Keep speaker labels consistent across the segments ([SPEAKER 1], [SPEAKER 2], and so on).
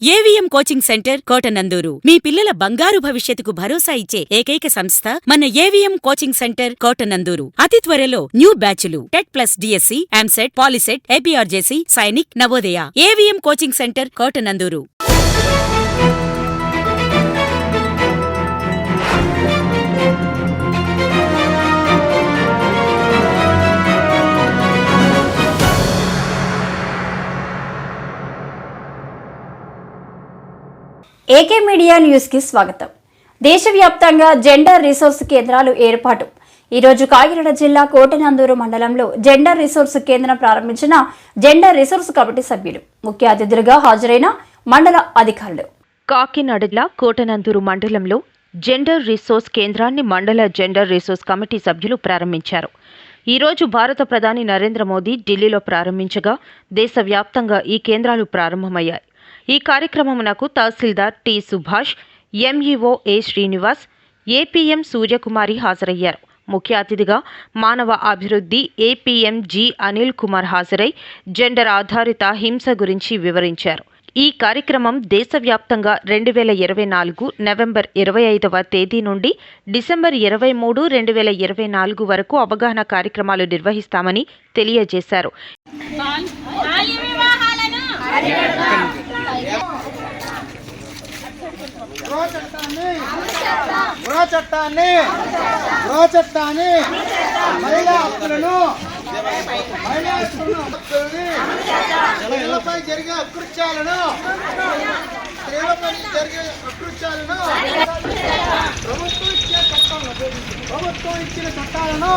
[SPEAKER 1] AVM coaching centre Kotananduru మీ పిల్లల బంగారు భవిష్యత్తుకు భరోసా ఇచ్చే ఏకైక సంస్థ మన ఏవిఎం కోచింగ్ సెంటర్ కోటనందూరు. అతి త్వరలో న్యూ బ్యాచ్లు TET plus DSC, EAMCET, POLYCET, APRJC, Sainik, Navodaya. AVM coaching centre Kotananduru.
[SPEAKER 2] AK media news కి స్వాగతం. దేశవ్యాప్తంగా జెండర్ రిసోర్స్ కేంద్రాలు ఏర్పాటు. ఈరోజు కాకినాడ జిల్లా కోటనందూరు మండలంలో జెండర్ రిసోర్స్ కేంద్రం ప్రారంభించిన జెండర్ రిసోర్స్ కమిటీ సభ్యులు, ముఖ్య అతిథులుగా హాజరైన మండల అధికారులు.
[SPEAKER 3] కాకినాడ జిల్లా కోటనందూరు మండలంలో జెండర్ రిసోర్స్ కేంద్రాన్ని మండల జెండర్ రిసోర్స్ కమిటీ సభ్యులు ప్రారంభించారు. ఈరోజు భారత ప్రధాని నరేంద్ర మోదీ ఢిల్లీలో ప్రారంభించగా దేశవ్యాప్తంగా ఈ కేంద్రాలు ప్రారంభమయ్యాయి. ఈ కార్యక్రమమునకు తహసీల్దార్ టి సుభాష్, ఎంఈఓ ఏ శ్రీనివాస్, ఏపీఎం సూర్యకుమారి హాజరయ్యారు. ముఖ్య అతిథిగా మానవ అభివృద్ధి ఏపీఎం జి అనిల్ కుమార్ హాజరై జెండర్ ఆధారిత హింస గురించి వివరించారు. ఈ కార్యక్రమం దేశవ్యాప్తంగా 2024 నవంబర్ 25వ తేదీ నుండి డిసెంబర్ 23, 2024 వరకు అవగాహన కార్యక్రమాలు నిర్వహిస్తామని తెలియజేశారు.
[SPEAKER 4] మహిళా హక్కులను స్త్రీలపై జరిగే అకృత్యాలను ప్రభుత్వం ఇచ్చిన చట్టాలను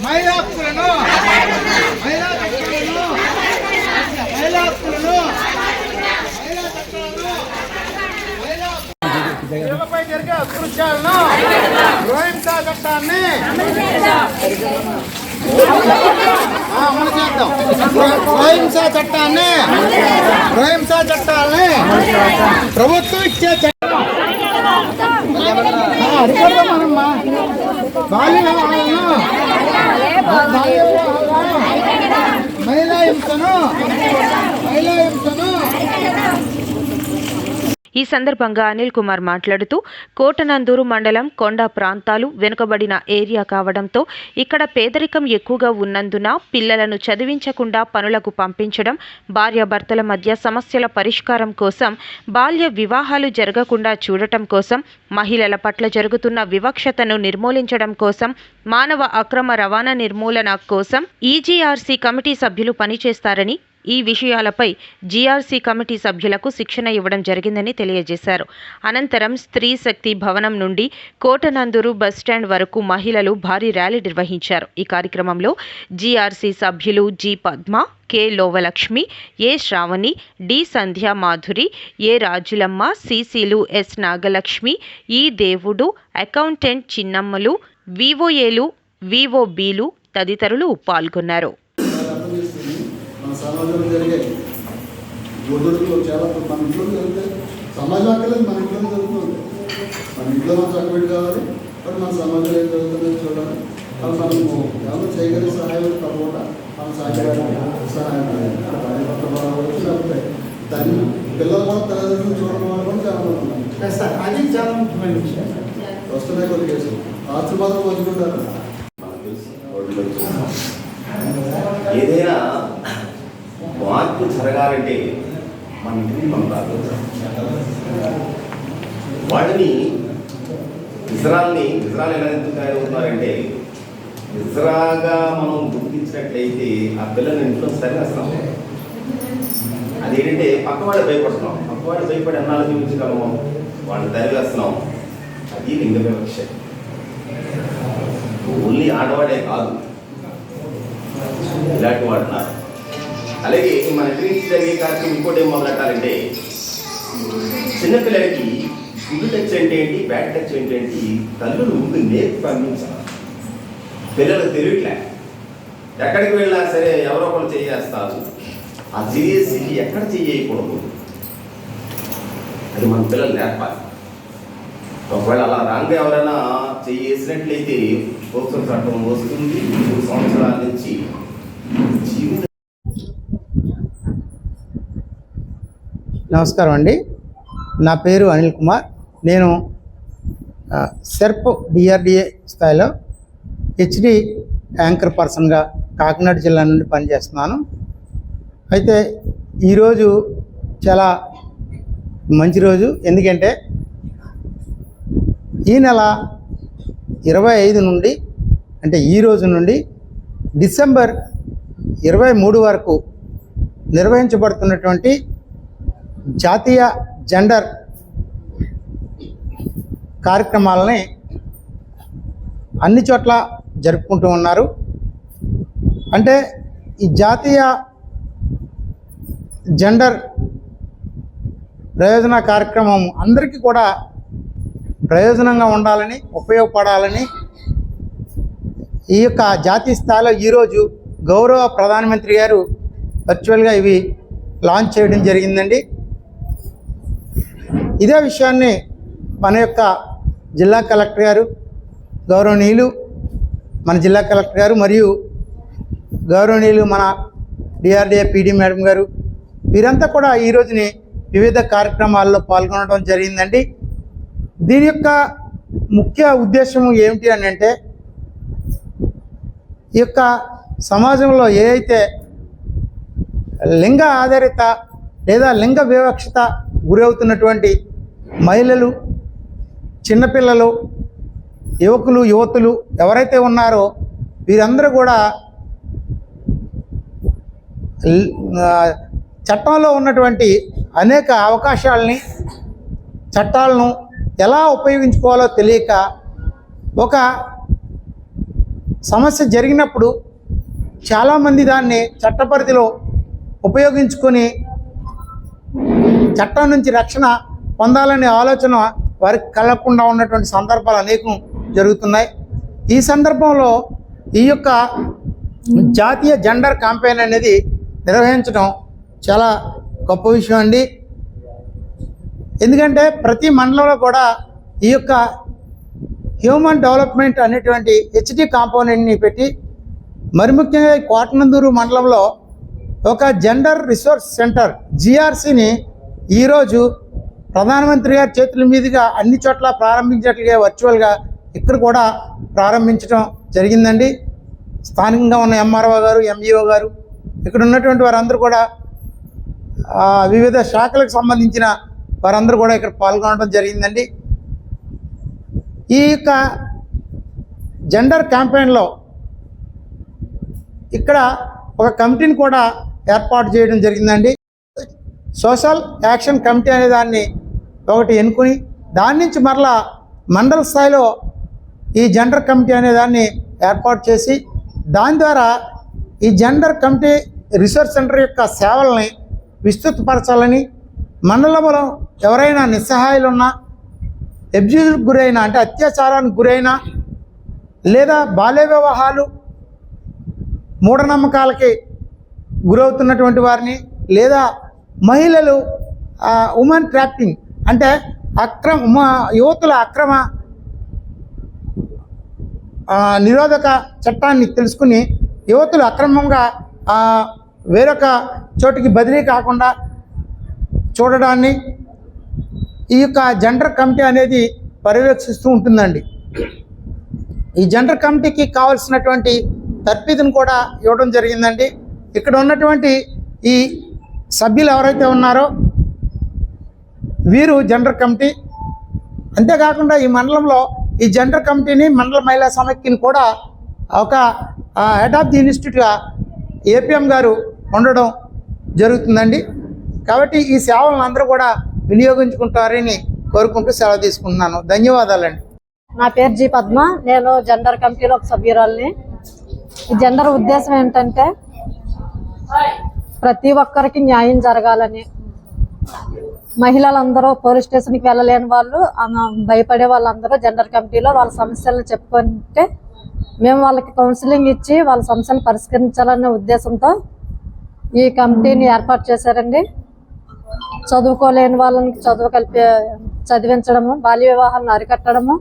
[SPEAKER 4] మహిళా హక్కులను స్త్రీలపై జరిగే అకృత్యాలను గృహహింసా చట్టాన్ని అమలు చేద్దాం. గృహహింసా చట్టాన్ని ప్రభుత్వం ఇచ్చే అధికారమమ్మా మహిళా హింసను
[SPEAKER 3] ఈ సందర్భంగా అనిల్ కుమార్ మాట్లాడుతూ, కోటనందూరు మండలం కొండ ప్రాంతాలు వెనుకబడిన ఏరియా కావడంతో ఇక్కడ పేదరికం ఎక్కువగా ఉన్నందున పిల్లలను చదివించకుండా పనులకు పంపించడం, భార్యాభర్తల మధ్య సమస్యల పరిష్కారం కోసం, బాల్య వివాహాలు జరగకుండా చూడటం కోసం, మహిళల పట్ల జరుగుతున్న వివక్షతను నిర్మూలించడం కోసం, మానవ అక్రమ రవాణా నిర్మూలన కోసం ఈజీఆర్సీ కమిటీ సభ్యులు పనిచేస్తారని, ఈ విషయాలపై జీఆర్సీ కమిటీ సభ్యులకు శిక్షణ ఇవ్వడం జరిగిందని తెలియజేశారు. అనంతరం స్త్రీ శక్తి భవనం నుండి కోటనందూరు బస్టాండ్ వరకు మహిళలు భారీ ర్యాలీ నిర్వహించారు. ఈ కార్యక్రమంలో జీఆర్సీ సభ్యులు జి పద్మ, కె లోవలక్ష్మి, ఏ శ్రావణి, డి సంధ్యా మాధురి, ఏ రాజులమ్మ, సిసిలు ఎస్ నాగలక్ష్మి, ఈ దేవుడు, అకౌంటెంట్ చిన్నమ్మలు, వివోఏలు, వివోబీలు తదితరులు పాల్గొన్నారు.
[SPEAKER 5] సమాజంలో జరిగే ఒదుడుకులు చాలా మన ఇంట్లో జరుగుతాయి. సమాజం అక్కర్లేదు, మన ఇంట్లోనే జరుగుతుంది. మన ఇంట్లో మనం చక్కబెట్టి కావాలి, కానీ మన సమాజంలో ఏం జరుగుతుందో చూడాలి. మనం ఎవరు చేయగలిగే సహాయం తప్పకుండా మన సహాయం లేకపోతే దాన్ని పిల్లలు కూడా తల్లిదండ్రులు చూడడం వల్ల కూడా చాలా మంది ఉన్నారు. అది చాలా ముఖ్యమైన విషయం. వస్తున్నాయి కొన్ని కేసులు ఆస్తి మాత్రం పంచుకుంటారు.
[SPEAKER 6] ఏదైనా మార్పు జరగాలంటే మన ఇంటికి పంపాలి. వాటిని ఇజ్రాయల్ ఎలా ఎందుకు తయారవుతున్నారంటే, ఇజ్రాగా మనం గుర్తించినట్లయితే ఆ పిల్లల్ని ఇంట్లో సరివేస్తాం. అదేంటంటే పక్కవాళ్ళు భయపడుతున్నాం, పక్కవాళ్ళు భయపడి అన్నాళ్ళు చూపించగలము, వాళ్ళు తరివేస్తున్నాం. అది లింగ వివక్ష. ఓన్లీ ఆడవాడే కాదు, ఇలాంటి వాడున్నారు. అలాగే మన ట్రీట్స్ జరిగే కార్యక్రమం ఇంకోటి ఏం మొదలెట్టాలంటే, చిన్నపిల్లలకి గుడ్ టచ్ అంటే ఏంటి, బ్యాడ్ టచ్ ఏంటి తల్లులు ముందు నేర్పు పంపించాలి. పిల్లలు తెలియట్లే, ఎక్కడికి వెళ్ళినా సరే ఎవరో ఒకరు చేయేస్తారు. ఆ చేసి ఎక్కడ చేయకూడదు, అది మన పిల్లలు నేర్పాలి. ఒకవేళ అలా రాంగ్ ఎవరైనా చేసినట్లయితే పోక్సో చట్టం వస్తుంది.
[SPEAKER 4] నమస్కారం అండి. నా పేరు అనిల్ కుమార్. నేను సెర్ప్ డిఆర్డిఏ స్థాయిలో హెచ్డి యాంకర్ పర్సన్గా కాకినాడ జిల్లా నుండి పనిచేస్తున్నాను. అయితే ఈరోజు చాలా మంచి రోజు. ఎందుకంటే ఈ నెల 25 నుండి అంటే ఈ రోజు నుండి డిసెంబర్ 23 వరకు నిర్వహించబడుతున్నటువంటి జాతీయ జెండర్ కార్యక్రమాలని అన్ని చోట్ల జరుపుకుంటూ ఉన్నారు. అంటే ఈ జాతీయ జెండర్ ప్రయోజన కార్యక్రమం అందరికీ కూడా ప్రయోజనంగా ఉండాలని, ఉపయోగపడాలని ఈ యొక్క జాతీయ స్థాయిలో ఈరోజు గౌరవ ప్రధానమంత్రి గారు వర్చువల్గా ఇవి లాంచ్ చేయడం జరిగిందండి. ఇదే విషయాన్ని మన యొక్క జిల్లా కలెక్టర్ గారు, గౌరవనీయులు మన జిల్లా కలెక్టర్ గారు మరియు గౌరవనీయులు మన డిఆర్డిఏ పీడీ మేడం గారు, వీరంతా కూడా ఈ రోజుని వివిధ కార్యక్రమాల్లో పాల్గొనడం జరిగిందండి. దీని యొక్క ముఖ్య ఉద్దేశం ఏమిటి అని అంటే, ఈ యొక్క సమాజంలో ఏ అయితే లింగ ఆధారిత లేదా లింగ వివక్షత గురవుతున్నటువంటి మహిళలు, చిన్నపిల్లలు, యువకులు, యువతులు ఎవరైతే ఉన్నారో వీరందరూ కూడా చట్టంలో ఉన్నటువంటి అనేక అవకాశాలని, చట్టాలను ఎలా ఉపయోగించుకోవాలో తెలియక ఒక సమస్య జరిగినప్పుడు చాలామంది దాన్ని చట్టపరిధిలో ఉపయోగించుకొని చట్టం నుంచి రక్షణ పొందాలనే ఆలోచన వారికి కలగకుండా ఉన్నటువంటి సందర్భాలు అనేకం జరుగుతున్నాయి. ఈ సందర్భంలో ఈ యొక్క జాతీయ జెండర్ క్యాంపెయిన్ అనేది నిర్వహించడం చాలా గొప్ప విషయం అండి. ఎందుకంటే ప్రతి మండలంలో కూడా ఈ యొక్క హ్యూమన్ డెవలప్మెంట్ అనేటువంటి హెచ్డి కాంపోనెంట్ని పెట్టి, మరి ముఖ్యంగా ఈ కోటనందూరు మండలంలో ఒక జెండర్ రిసోర్స్ సెంటర్ జిఆర్సిని ఈరోజు ప్రధానమంత్రి గారి చేతుల మీదుగా అన్ని చోట్ల ప్రారంభించినట్లుగా వర్చువల్గా ఇక్కడ కూడా ప్రారంభించడం జరిగిందండి. స్థానికంగా ఉన్న ఎంఆర్ఓ గారు, ఎంఈఓ గారు, ఇక్కడ ఉన్నటువంటి వారందరూ కూడా వివిధ శాఖలకు సంబంధించిన వారందరూ కూడా ఇక్కడ పాల్గొనడం జరిగిందండి. ఈ యొక్క జెండర్ క్యాంపెయిన్లో ఇక్కడ ఒక కమిటీని కూడా ఏర్పాటు చేయడం జరిగిందండి. సోషల్ యాక్షన్ కమిటీ అనే దాన్ని ఒకటి ఎన్నుకుని దాని నుంచి మరలా మండల స్థాయిలో ఈ జెండర్ కమిటీ అనే దాన్ని ఏర్పాటు చేసి దాని ద్వారా ఈ జెండర్ కమిటీ రీసెర్చ్ సెంటర్ యొక్క సేవల్ని విస్తృతపరచాలని, మండలంలో ఎవరైనా నిస్సహాయాలున్నా, అబ్యూజ్కి గురైన అంటే అత్యాచారానికి గురైన లేదా బాల్య వివాహాలు, మూఢనమ్మకాలకి గురవుతున్నటువంటి వారిని, లేదా మహిళలు ఉమెన్ ట్రాఫికింగ్ అంటే యువతుల అక్రమ నిరోధక చట్టాన్ని తెలుసుకుని యువతులు అక్రమంగా వేరొక చోటికి బదిలీ కాకుండా చూడడాన్ని ఈ యొక్క జెండర్ కమిటీ అనేది పర్యవేక్షిస్తూ ఉంటుందండి. ఈ జెండర్ కమిటీకి కావాల్సినటువంటి తర్ఫీదును కూడా ఇవ్వడం జరిగిందండి. ఇక్కడ ఉన్నటువంటి ఈ సభ్యులు ఎవరైతే ఉన్నారో వీరు జెండర్ కమిటీ. అంతేకాకుండా ఈ మండలంలో ఈ జెండర్ కమిటీని, మండల మహిళా సమైక్యని కూడా ఒక హెడ్ ఆఫ్ ది ఇన్స్టిట్యూట్గా ఏపీఎం గారు ఉండడం జరుగుతుందండి. కాబట్టి ఈ సేవలను అందరూ కూడా వినియోగించుకుంటారని కోరుకుంటూ సెలవు తీసుకుంటున్నాను. ధన్యవాదాలండి.
[SPEAKER 7] నా పేరు జి పద్మ. నేను జెండర్ కమిటీలో ఒక సభ్యురాలిని. ఈ జెండర్ ఉద్దేశం ఏంటంటే ప్రతి ఒక్కరికి న్యాయం జరగాలని, మహిళలందరూ పోలీస్ స్టేషన్కి వెళ్ళలేని వాళ్ళు, భయపడే వాళ్ళందరూ జెండర్ కమిటీలో వాళ్ళ సమస్యలను చెప్పుకుంటే మేము వాళ్ళకి కౌన్సిలింగ్ ఇచ్చి వాళ్ళ సమస్యలను పరిష్కరించాలనే ఉద్దేశంతో ఈ కమిటీని ఏర్పాటు చేశారండి. చదువుకోలేని వాళ్ళని చదివించడము, బాల్య వివాహాలను అరికట్టడము,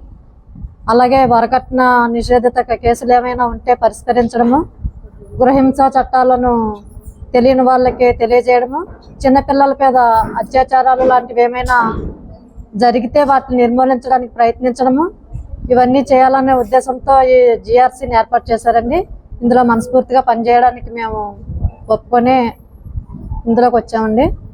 [SPEAKER 7] అలాగే వరకట్న నిషేధిత కేసులు ఏమైనా ఉంటే పరిష్కరించడము, గృహహింస చట్టాలను తెలియని వాళ్ళకి తెలియజేయడము, చిన్నపిల్లల మీద అత్యాచారాలు లాంటివి ఏమైనా జరిగితే వాటిని నిర్మూలించడానికి ప్రయత్నించడము, ఇవన్నీ చేయాలనే ఉద్దేశంతో ఈ జిఆర్సీని ఏర్పాటు చేశారండి. ఇందులో మనస్ఫూర్తిగా పనిచేయడానికి మేము ఒప్పుకొని ఇందులోకి వచ్చామండి.